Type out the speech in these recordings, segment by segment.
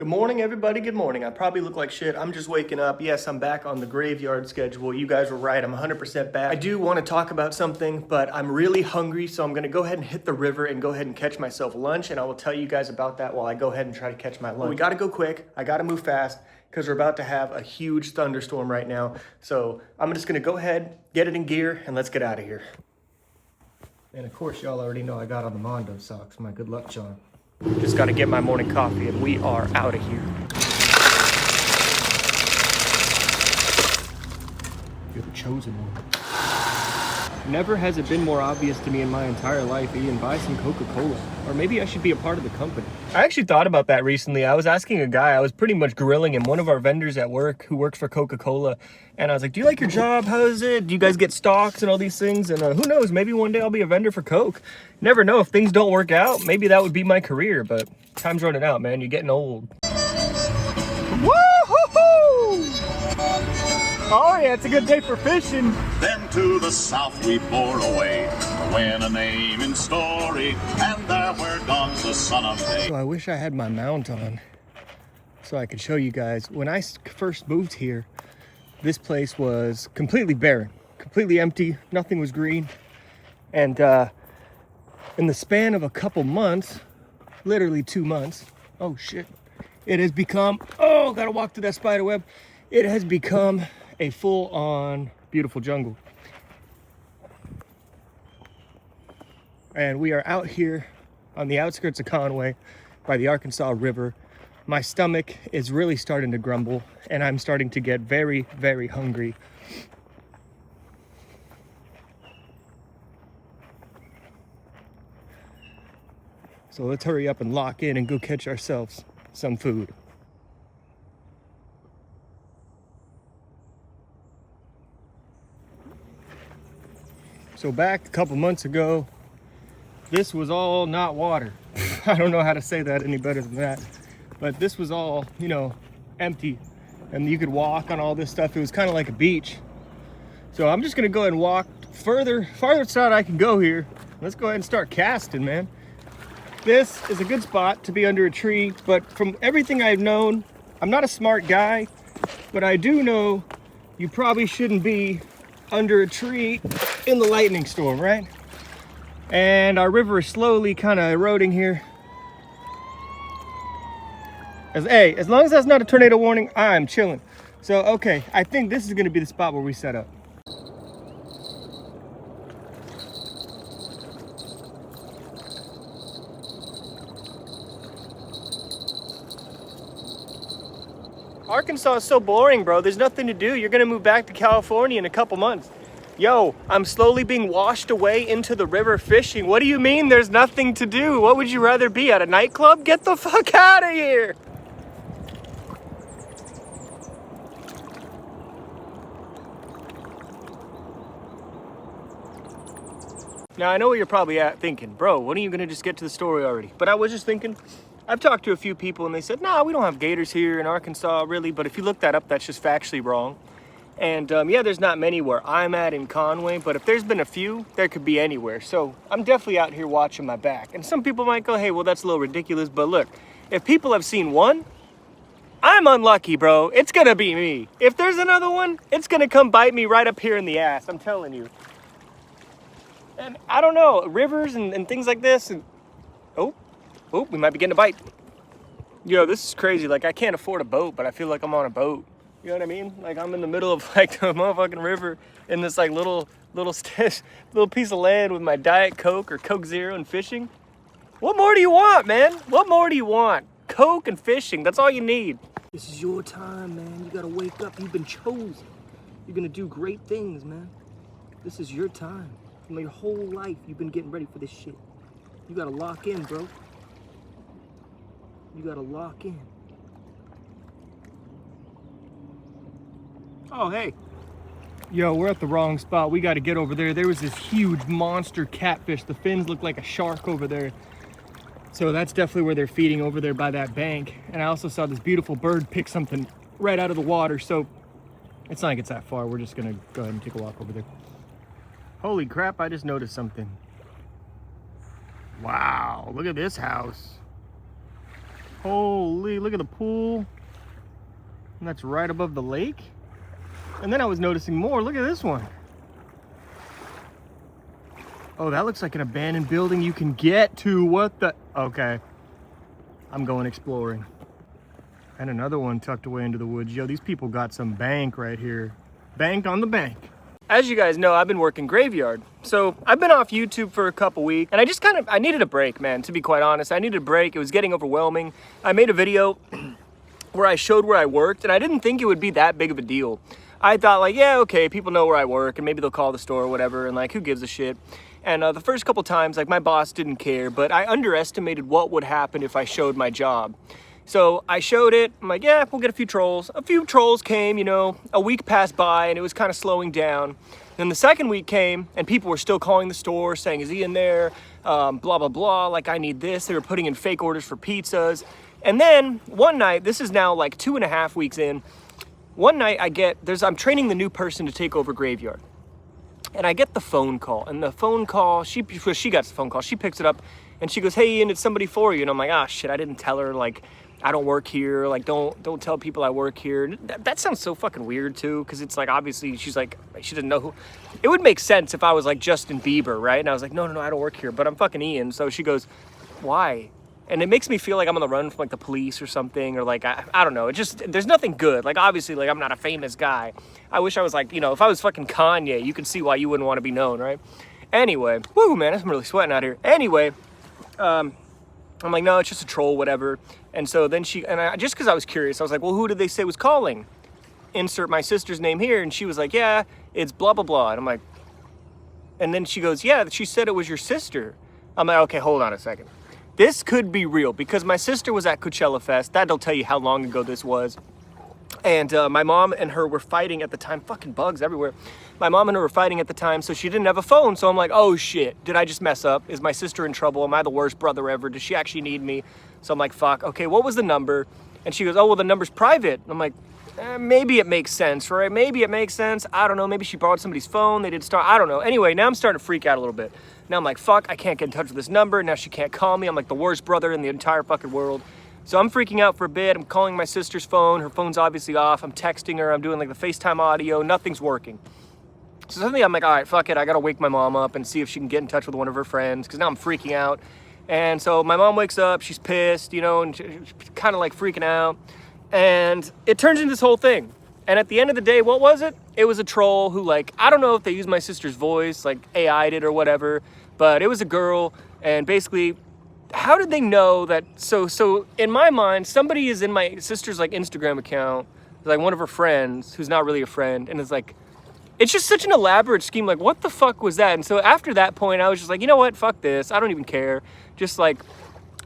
Good morning, everybody. Good morning. I probably look like shit. I'm just waking up. Yes, I'm back on the graveyard schedule. You guys were right. I'm 100% back. I do want to talk about something, but I'm really hungry, so I'm going to go ahead and hit the river and go ahead and catch myself lunch, and I will tell you guys about that while I go ahead and try to catch my lunch. But we got to go quick. I got to move fast because we're about to have a huge thunderstorm right now. So I'm just going to go ahead, get it in gear, and let's get out of here. And of course, y'all already know I got on the Mondo socks. My good luck charm. Just got to get my morning coffee and we are out of here. You're the chosen one. Never has it been more obvious to me in my entire life, Ian, buy some Coca-Cola. Or maybe I should be a part of the company. I actually thought about that recently. I was asking a guy, I was pretty much grilling him, one of our vendors at work who works for Coca-Cola. And I was like, do you like your job? How is it? Do you guys get stocks and all these things? And who knows, maybe one day I'll be a vendor for Coke. Never know, if things don't work out, maybe that would be my career. But time's running out, man. You're getting old. Oh yeah, it's a good day for fishing. Then to the south we bore away, to win a name in story, and there where comes the son of day. So I wish I had my mount on so I could show you guys. When I first moved here, this place was completely barren, completely empty, nothing was green. And in the span of a couple months, literally 2 months, oh shit, it has become, oh, gotta walk through that spider web. It has become a full-on beautiful jungle. And we are out here on the outskirts of Conway by the Arkansas River. My stomach is really starting to grumble and I'm starting to get very, very hungry. So let's hurry up and lock in and go catch ourselves some food. So back a couple months ago, this was all not water. I don't know how to say that any better than that. But this was all, you know, empty. And you could walk on all this stuff. It was kind of like a beach. So I'm just gonna go ahead and walk farthest out I can go here. Let's go ahead and start casting, man. This is a good spot to be under a tree, but from everything I've known, I'm not a smart guy, but I do know you probably shouldn't be under a tree in the lightning storm, right? And our river is slowly kind of eroding here. As long as that's not a tornado warning, I'm chilling. So, okay, I think this is gonna be the spot where we set up. Arkansas is so boring, bro. There's nothing to do. You're gonna move back to California in a couple months. Yo, I'm slowly being washed away into the river fishing. What do you mean there's nothing to do? What would you rather be, at a nightclub? Get the fuck out of here! Now, I know what you're probably thinking, bro, when are you gonna just get to the story already? But I was just thinking, I've talked to a few people and they said, nah, we don't have gators here in Arkansas, really, but if you look that up, that's just factually wrong. And yeah, there's not many where I'm at in Conway, but if there's been a few, there could be anywhere. So I'm definitely out here watching my back. And some people might go, hey, well, that's a little ridiculous. But look, if people have seen one, I'm unlucky, bro. It's gonna be me. If there's another one, it's gonna come bite me right up here in the ass. I'm telling you. And I don't know, rivers and things like this. And oh, we might be getting a bite. Yo, this is crazy. Like, I can't afford a boat, but I feel like I'm on a boat. You know what I mean? Like, I'm in the middle of like the motherfucking river in this like little piece of land with my Diet Coke or Coke Zero and fishing. What more do you want, man? What more do you want? Coke and fishing, that's all you need. This is your time, man. You gotta wake up. You've been chosen. You're gonna do great things, man. This is your time. From your whole life, you've been getting ready for this shit. You gotta lock in, bro. You gotta lock in. Oh, hey. Yo, we're at the wrong spot. We got to get over there. There was this huge monster catfish. The fins look like a shark over there. So that's definitely where they're feeding, over there by that bank. And I also saw this beautiful bird pick something right out of the water. So it's not like it's that far. We're just going to go ahead and take a walk over there. Holy crap, I just noticed something. Wow, look at this house. Holy, look at the pool. And that's right above the lake. And then I was noticing more. Look at this one. Oh, that looks like an abandoned building you can get to. What the? Okay. I'm going exploring. And another one tucked away into the woods. Yo, these people got some bank right here. Bank on the bank. As you guys know, I've been working graveyard. So I've been off YouTube for a couple weeks, and I needed a break, man, to be quite honest. I needed a break. It was getting overwhelming. I made a video where I showed where I worked, and I didn't think it would be that big of a deal. I thought like, yeah, okay, people know where I work, and maybe they'll call the store or whatever, and like, who gives a shit? And the first couple times, like, my boss didn't care, but I underestimated what would happen if I showed my job. So I showed it. I'm like, yeah, we'll get a few trolls. A few trolls came, you know, a week passed by and it was kind of slowing down. Then the second week came and people were still calling the store saying, is he in there? Blah, blah, blah. Like, I need this. They were putting in fake orders for pizzas. And then one night, this is now like 2.5 weeks in. One night I'm training the new person to take over graveyard. And I get the phone call, and the phone call, she got the phone call, she picks it up and she goes, hey Ian, it's somebody for you. And I'm like, ah, shit, I didn't tell her, like, I don't work here, like, don't tell people I work here. That sounds so fucking weird too, because it's like, obviously she's like, she doesn't know who. It would make sense if I was like Justin Bieber, right? And I was like, no, I don't work here, but I'm fucking Ian. So she goes, why? And it makes me feel like I'm on the run from like the police or something, or like, I don't know. It just, there's nothing good. Like, obviously, like, I'm not a famous guy. I wish I was like, you know, if I was fucking Kanye, you can see why you wouldn't want to be known, right? Anyway, woo, man, I'm really sweating out here. Anyway, I'm like, no, it's just a troll, whatever. And so then just because I was curious, I was like, well, who did they say was calling? Insert my sister's name here. And she was like, yeah, it's blah, blah, blah. And I'm like, and then she goes, yeah, she said it was your sister. I'm like, okay, hold on a second. This could be real because my sister was at Coachella Fest. That'll tell you how long ago this was. And my mom and her were fighting at the time. Fucking bugs everywhere. My mom and her were fighting at the time, so she didn't have a phone. So I'm like, oh shit, did I just mess up? Is my sister in trouble? Am I the worst brother ever? Does she actually need me? So I'm like, fuck, okay, what was the number? And she goes, oh, well, the number's private. And I'm like, maybe it makes sense, right? Maybe it makes sense. I don't know. Maybe she borrowed somebody's phone. They didn't start. I don't know. Anyway, now I'm starting to freak out a little bit. Now I'm like, fuck, I can't get in touch with this number. Now she can't call me. I'm like the worst brother in the entire fucking world. So I'm freaking out for a bit. I'm calling my sister's phone. Her phone's obviously off. I'm texting her. I'm doing like the FaceTime audio. Nothing's working. So suddenly I'm like, all right, fuck it. I got to wake my mom up and see if she can get in touch with one of her friends, because now I'm freaking out. And so my mom wakes up. She's pissed, you know, and she's kind of like freaking out. And it turns into this whole thing. And at the end of the day, what was it? It was a troll who, like, I don't know if they used my sister's voice, like AI'd it or whatever, but it was a girl. And basically, how did they know that? So in my mind, somebody is in my sister's like Instagram account, like one of her friends who's not really a friend, and it's like, it's just such an elaborate scheme. Like, what the fuck was that? And so after that point, I was just like, you know what? Fuck this. I don't even care. Just like,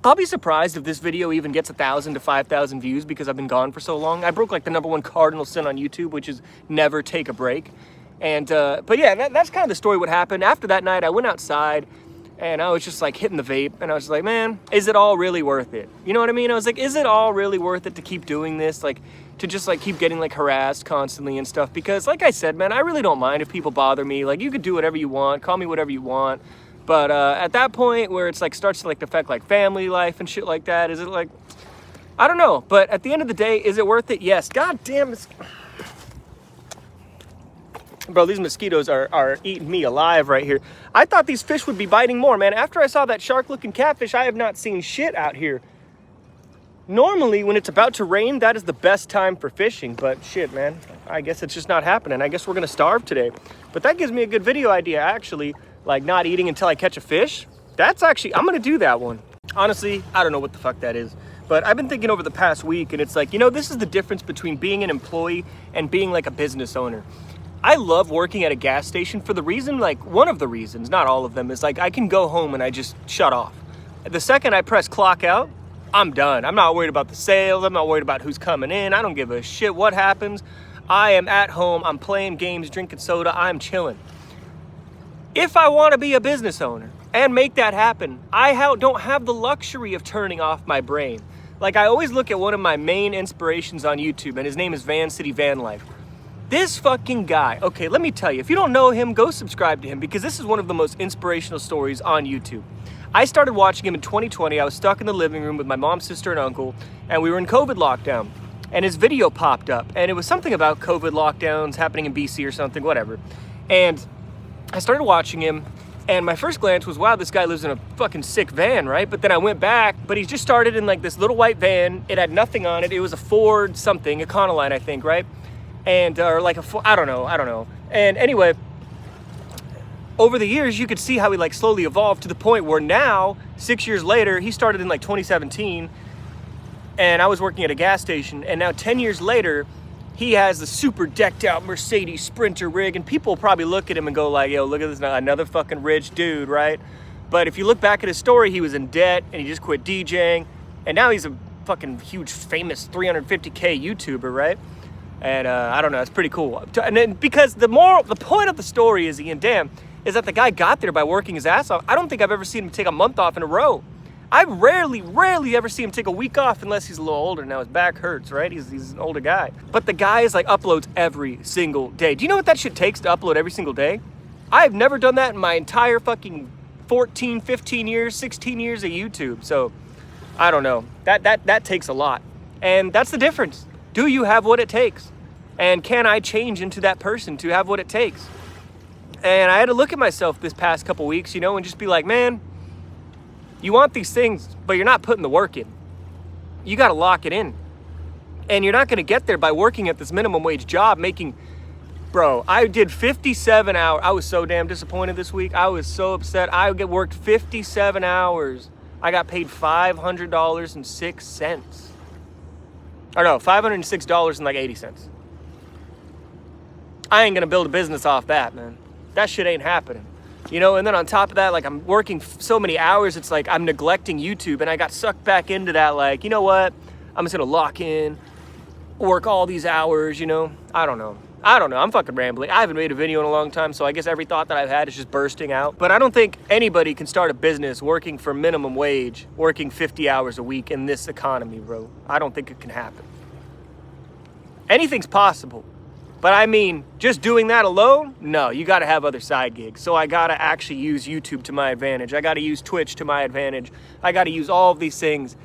I'll be surprised if this video even gets 1,000 to 5,000 views because I've been gone for so long. I broke like the #1 cardinal sin on YouTube, which is never take a break. And, but yeah, that's kind of the story what happened. After that night, I went outside and I was just like hitting the vape, and I was like, man, is it all really worth it? You know what I mean? I was like, is it all really worth it to keep doing this? Like, to just like keep getting like harassed constantly and stuff? Because like I said, man, I really don't mind if people bother me. Like, you could do whatever you want, call me whatever you want. But at that point where it's like starts to like affect like family life and shit like that, is it like, I don't know. But at the end of the day, is it worth it? Yes. God damn it. Bro, these mosquitoes are eating me alive right here. I thought these fish would be biting more, man. After I saw that shark-looking catfish, I have not seen shit out here. Normally, when it's about to rain, that is the best time for fishing. But shit, man, I guess it's just not happening. I guess we're gonna starve today. But that gives me a good video idea, actually. Like, not eating until I catch a fish. That's actually, I'm gonna do that one. Honestly, I don't know what the fuck that is. But I've been thinking over the past week, and it's like, you know, this is the difference between being an employee and being like a business owner. I love working at a gas station for the reason, like, one of the reasons, not all of them, is like I can go home and I just shut off. The second I press clock out, I'm done. I'm not worried about the sales. I'm not worried about who's coming in. I don't give a shit what happens. I am at home. I'm playing games, drinking soda. I'm chilling. If I want to be a business owner and make that happen, I don't have the luxury of turning off my brain. Like, I always look at one of my main inspirations on YouTube, and his name is Van City Van Life. This fucking guy, okay, let me tell you, if you don't know him, go subscribe to him, because this is one of the most inspirational stories on YouTube. I started watching him in 2020. I was stuck in the living room with my mom, sister, and uncle, and we were in COVID lockdown. And his video popped up, and it was something about COVID lockdowns happening in BC or something, whatever. And I started watching him, and my first glance was, wow, this guy lives in a fucking sick van, right? But then I went back, but he just started in like this little white van. It had nothing on it. It was a Ford something, Econoline, I think, right? And, or like I don't know. And anyway, over the years, you could see how he like slowly evolved to the point where now, 6 years later, he started in like 2017, and I was working at a gas station, and now 10 years later, he has the super decked out Mercedes Sprinter rig, and people probably look at him and go like, yo, look at this, another fucking rich dude, right? But if you look back at his story, he was in debt, and he just quit DJing, and now he's a fucking huge, famous 350K YouTuber, right? And I don't know, it's pretty cool. And then, because the point of the story is, Ian, damn, is that the guy got there by working his ass off. I don't think I've ever seen him take a month off in a row. I rarely ever see him take a week off unless he's a little older. Now his back hurts, right? He's an older guy. But the guy is like uploads every single day. Do you know what that shit takes to upload every single day? I've never done that in my entire fucking 14, 15 years, 16 years of YouTube. So I don't know. That takes a lot. And that's the difference. Do you have what it takes? And can I change into that person to have what it takes? And I had to look at myself this past couple weeks, and just be like, man, you want these things, but you're not putting the work in. You got to lock it in. And you're not going to get there by working at this minimum wage job making, bro, I did 57 hours. I was so damn disappointed this week. I was so upset. I worked 57 hours. I got paid $500.06. Or no, $506.80. I ain't going to build a business off that, man. That shit ain't happening. And then on top of that, like, I'm working so many hours, it's like I'm neglecting YouTube, and I got sucked back into that, like, you know what? I'm just gonna lock in, work all these hours, I don't know. I'm fucking rambling. I haven't made a video in a long time, so I guess every thought that I've had is just bursting out. But I don't think anybody can start a business working for minimum wage, working 50 hours a week in this economy, bro. I don't think it can happen. Anything's possible. But I mean, just doing that alone? No, you got to have other side gigs. So I got to actually use YouTube to my advantage. I got to use Twitch to my advantage. I got to use all of these things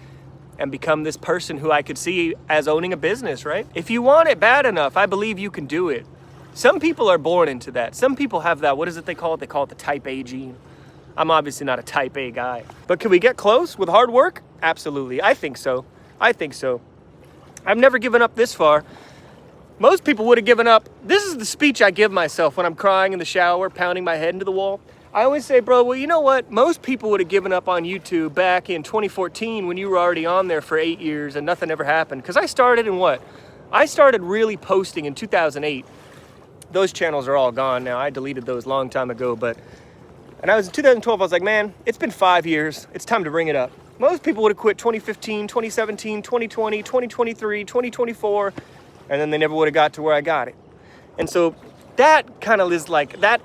and become this person who I could see as owning a business, right? If you want it bad enough, I believe you can do it. Some people are born into that. Some people have that, what is it they call it? They call it the type A gene. I'm obviously not a type A guy. But can we get close with hard work? Absolutely. I think so. I've never given up this far. Most people would have given up. This is the speech I give myself when I'm crying in the shower, pounding my head into the wall. I always say, bro, well, you know what? Most people would have given up on YouTube back in 2014 when you were already on there for 8 years and nothing ever happened. Because I started in what? I started really posting in 2008. Those channels are all gone now. I deleted those a long time ago. And I was in 2012, I was like, man, it's been 5 years. It's time to bring it up. Most people would have quit 2015, 2017, 2020, 2023, 2024. And then they never would have got to where I got it. And so that kind of is like, that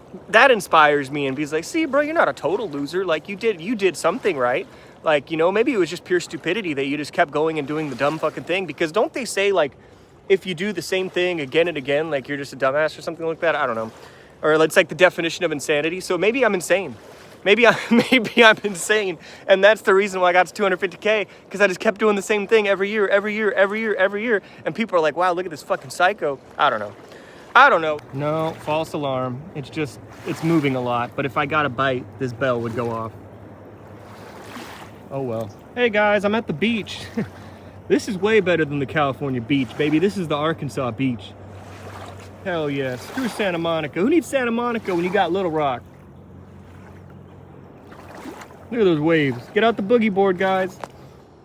inspires me and be like, see, bro, you're not a total loser. Like you did something right. Like, maybe it was just pure stupidity that you just kept going and doing the dumb fucking thing. Because don't they say, like, if you do the same thing again and again, like you're just a dumbass or something like that? I don't know. Or it's like the definition of insanity. So maybe I'm insane. Maybe I'm insane, and that's the reason why I got to 250K, because I just kept doing the same thing every year, and people are like, wow, look at this fucking psycho. I don't know. No, false alarm. It's moving a lot, but if I got a bite, this bell would go off. Oh well. Hey guys, I'm at the beach. This is way better than the California beach, baby. This is the Arkansas beach. Hell yeah, screw Santa Monica. Who needs Santa Monica when you got Little Rock? Look at those waves. Get out the boogie board, guys.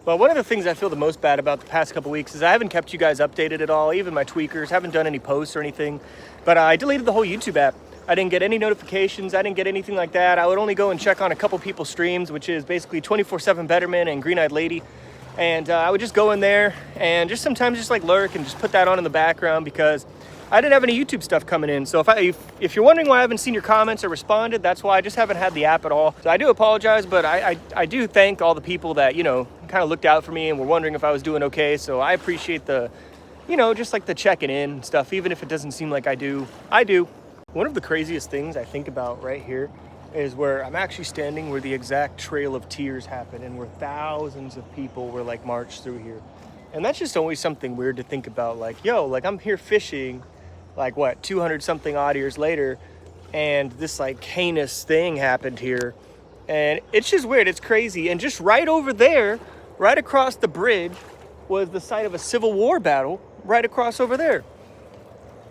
Well, one of the things I feel the most bad about the past couple weeks is I haven't kept you guys updated at all, even my tweakers, haven't done any posts or anything. But I deleted the whole YouTube app. I didn't get any notifications. I didn't get anything like that. I would only go and check on a couple people's streams, which is basically 24/7 Betterman and Green Eyed Lady. And I would just go in there and just sometimes just like lurk and just put that on in the background because I didn't have any YouTube stuff coming in. So if you're wondering why I haven't seen your comments or responded, that's why. I just haven't had the app at all. So I do apologize, but I do thank all the people that, kind of looked out for me and were wondering if I was doing okay. So I appreciate the, just like the checking in and stuff, even if it doesn't seem like I do. One of the craziest things I think about right here is where I'm actually standing, where the exact Trail of Tears happened, and where thousands of people were like marched through here. And that's just always something weird to think about. Like, yo, like I'm here fishing, like what, 200 something odd years later, and this like heinous thing happened here. And it's just weird, it's crazy. And just right over there, right across the bridge, was the site of a Civil War battle, right across over there.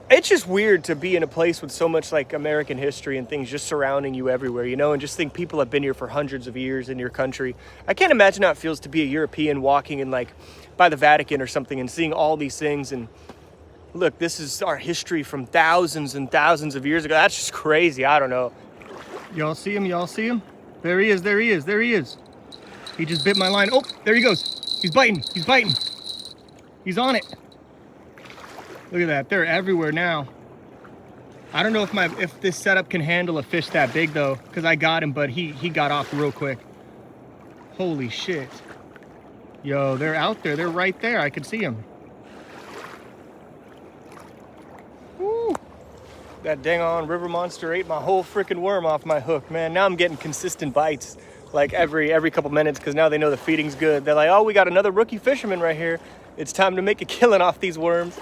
It's just weird to be in a place with so much like American history and things just surrounding you everywhere, you know, and just think people have been here for hundreds of years in your country. I can't imagine how it feels to be a European walking in like by the Vatican or something and seeing all these things. And look, this is our history from thousands and thousands of years ago. That's just crazy. I don't know. Y'all see him? Y'all see him? There he is. There he is. There he is. He just bit my line. Oh, there he goes. He's biting. He's biting. He's on it. Look at that, they're everywhere now. I don't know if this setup can handle a fish that big though, because I got him, but he got off real quick. Holy shit. Yo, they're out there, they're right there, I can see them. Woo. That dang on river monster ate my whole freaking worm off my hook, man. Now I'm getting consistent bites like every couple minutes, because now they know the feeding's good. They're like, oh, we got another rookie fisherman right here. It's time to make a killing off these worms.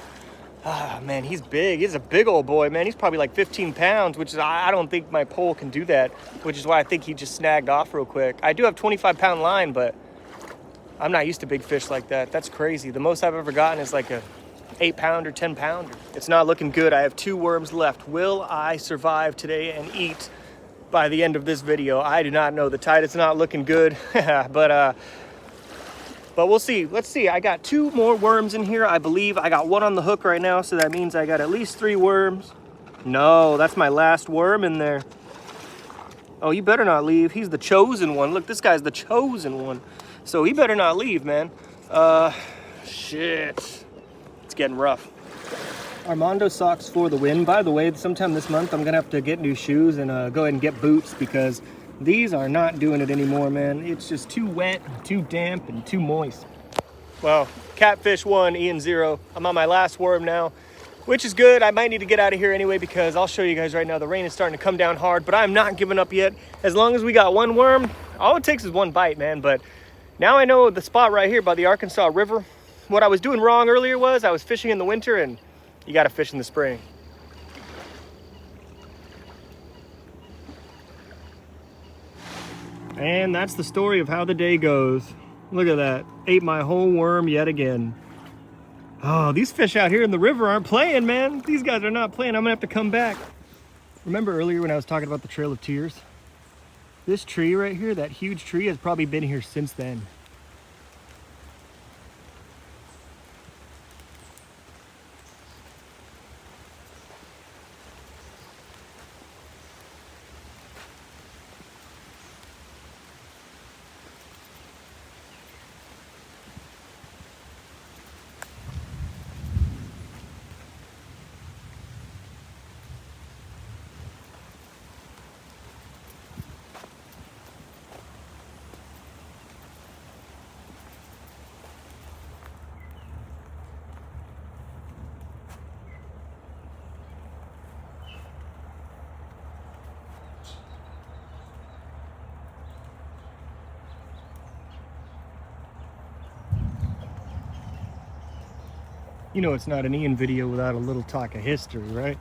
Ah, man, he's big. He's a big old boy, man. He's probably like 15 pounds, which is, I don't think my pole can do that, which is why I think he just snagged off real quick. I do have 25-pound line, but I'm not used to big fish like that. That's crazy. The most I've ever gotten is like a 8-pounder, 10-pounder. It's not looking good. I have 2 worms left. Will I survive today and eat by the end of this video? I do not know. The tide is not looking good, but we'll see. Let's see. I got 2 more worms in here, I believe. I got 1 on the hook right now, so that means I got at least 3 worms. No, that's my last worm in there. Oh, you better not leave. He's the chosen one. Look, this guy's the chosen one. So he better not leave, man. Shit. It's getting rough. Armando socks for the win. By the way, sometime this month, I'm gonna have to get new shoes and go ahead and get boots, because these are not doing it anymore, man. It's just too wet, too damp, and too moist. Well, catfish 1, Ian 0. I'm on my last worm now, which is good. I might need to get out of here anyway, because I'll show you guys right now, the rain is starting to come down hard, but I'm not giving up yet. As long as we got 1 worm, all it takes is 1 bite, man. But now I know the spot right here by the Arkansas River. What I was doing wrong earlier was I was fishing in the winter, and you gotta fish in the spring. And that's the story of how the day goes. Look at that. Ate my whole worm yet again. Oh, these fish out here in the river aren't playing, man. These guys are not playing. I'm gonna have to come back. Remember earlier when I was talking about the Trail of Tears? This tree right here, that huge tree, has probably been here since then. You know it's not an Ian video without a little talk of history, right?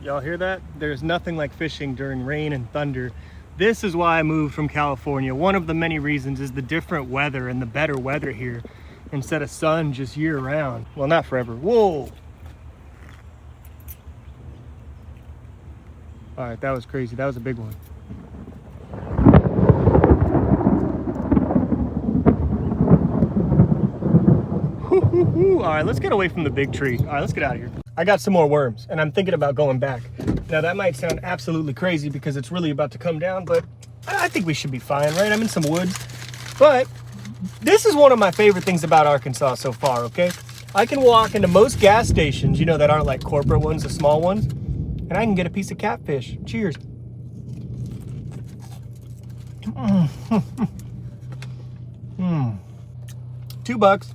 Y'all hear that? There's nothing like fishing during rain and thunder. This is why I moved from California. One of the many reasons is the different weather and the better weather here, instead of sun just year round. Well, not forever. Whoa! All right, that was crazy. That was a big one. All right, let's get away from the big tree. All right, let's get out of here. I got some more worms, and I'm thinking about going back. Now, that might sound absolutely crazy because it's really about to come down, but I think we should be fine, right? I'm in some woods. But this is one of my favorite things about Arkansas so far, okay? I can walk into most gas stations, you know, that aren't like corporate ones, the small ones, and I can get a piece of catfish. Cheers. $2.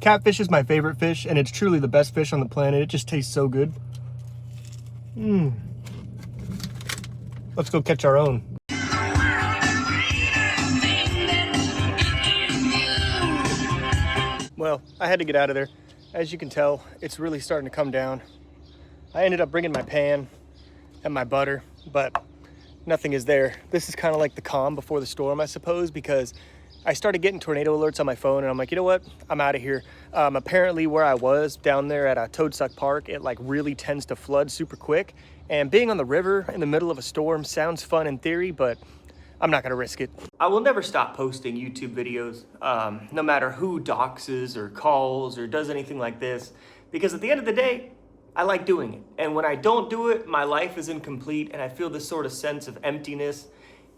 Catfish is my favorite fish, and it's truly the best fish on the planet. It just tastes so good. Let's go catch our own. Well, I had to get out of there. As you can tell, it's really starting to come down. I ended up bringing my pan and my butter, but nothing is there. This is kind of like the calm before the storm, I suppose, because I started getting tornado alerts on my phone, and I'm like, you know what? I'm out of here. Apparently where I was down there at Toadsuck Park, it like really tends to flood super quick. And being on the river in the middle of a storm sounds fun in theory, but I'm not gonna risk it. I will never stop posting YouTube videos, no matter who doxes or calls or does anything like this, because at the end of the day, I like doing it. And when I don't do it, my life is incomplete and I feel this sort of sense of emptiness.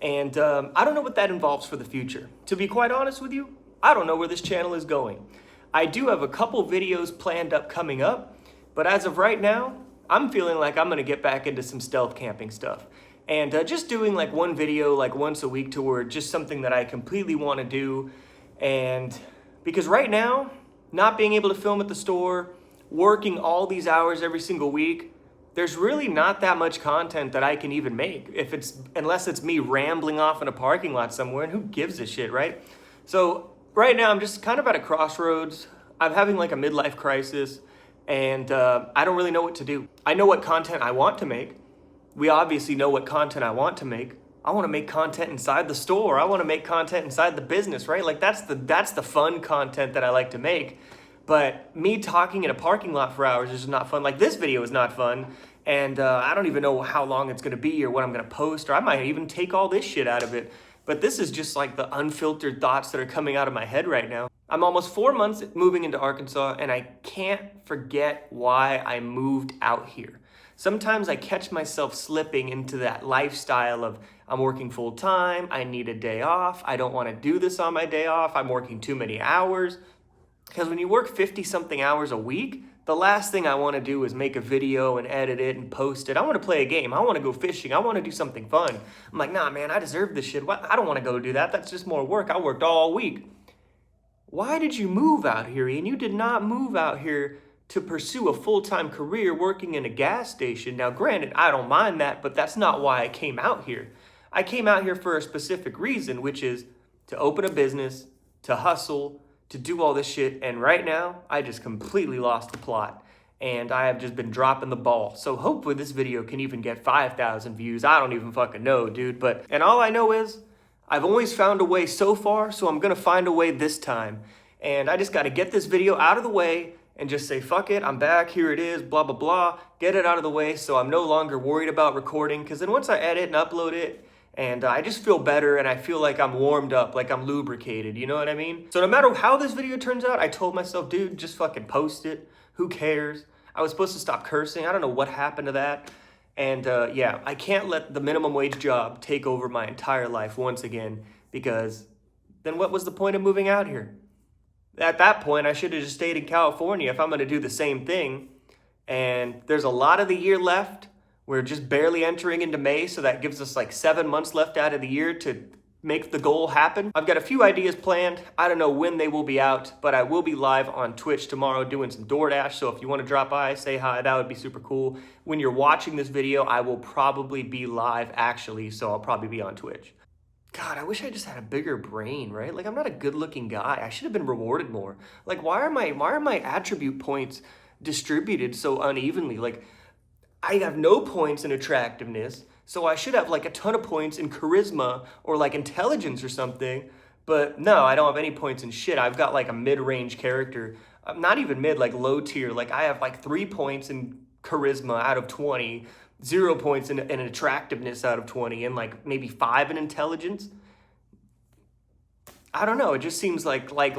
And I don't know what that involves for the future. To be quite honest with you, I don't know where this channel is going. I do have a couple videos planned up coming up, but as of right now, I'm feeling like I'm gonna get back into some stealth camping stuff. And just doing like one video like once a week toward just something that I completely wanna do. And because right now, not being able to film at the store, working all these hours every single week, there's really not that much content that I can even make unless it's me rambling off in a parking lot somewhere, and who gives a shit, right? So right now I'm just kind of at a crossroads. I'm having like a midlife crisis, and I don't really know what to do. I know what content I want to make. We obviously know what content I want to make. I want to make content inside the store. I want to make content inside the business, right? Like that's the fun content that I like to make. But me talking in a parking lot for hours is just not fun. Like this video is not fun. And I don't even know how long it's gonna be or what I'm gonna post, or I might even take all this shit out of it. But this is just like the unfiltered thoughts that are coming out of my head right now. I'm almost 4 months moving into Arkansas, and I can't forget why I moved out here. Sometimes I catch myself slipping into that lifestyle of I'm working full time, I need a day off, I don't wanna do this on my day off, I'm working too many hours. Because when you work 50 something hours a week, the last thing I want to do is make a video and edit it and post it. I want to play a game. I want to go fishing. I want to do something fun. I'm like, nah, man, I deserve this shit. What? I don't want to go do that. That's just more work. I worked all week. Why did you move out here, Ian? You did not move out here to pursue a full-time career working in a gas station. Now, granted, I don't mind that, but that's not why I came out here. I came out here for a specific reason, which is to open a business, to hustle, to do all this shit, and right now I just completely lost the plot and I have just been dropping the ball. So hopefully this video can even get 5,000 views. I don't even fucking know, dude. And all I know is I've always found a way so far, so I'm gonna find a way this time. And I just gotta get this video out of the way and just say, fuck it, I'm back, here it is, blah, blah, blah. Get it out of the way so I'm no longer worried about recording, because then once I edit and upload it, and I just feel better and I feel like I'm warmed up, like I'm lubricated, you know what I mean? So no matter how this video turns out, I told myself, dude, just fucking post it. Who cares? I was supposed to stop cursing. I don't know what happened to that. And yeah, I can't let the minimum wage job take over my entire life once again, because then what was the point of moving out here? At that point, I should have just stayed in California if I'm gonna do the same thing. And there's a lot of the year left. We're just barely entering into May, so that gives us like 7 months left out of the year to make the goal happen. I've got a few ideas planned. I don't know when they will be out, but I will be live on Twitch tomorrow doing some DoorDash, so if you want to drop by, say hi, that would be super cool. When you're watching this video, I will probably be live actually, so I'll probably be on Twitch. God, I wish I just had a bigger brain, right? Like, I'm not a good-looking guy. I should have been rewarded more. Like, why are my attribute points distributed so unevenly? Like, I have no points in attractiveness, so I should have like a ton of points in charisma or like intelligence or something, but no, I don't have any points in shit. I've got like a mid-range character, not even mid, like low tier. Like I have like 3 points in charisma out of 20, 0 points in attractiveness out of 20, and like maybe 5 in intelligence. I don't know, it just seems like life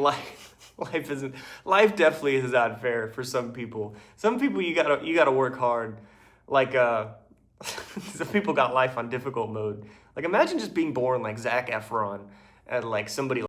definitely is unfair for some people. Some people you gotta work hard. Like, some people got life on difficult mode. Like, imagine just being born like Zac Efron and like somebody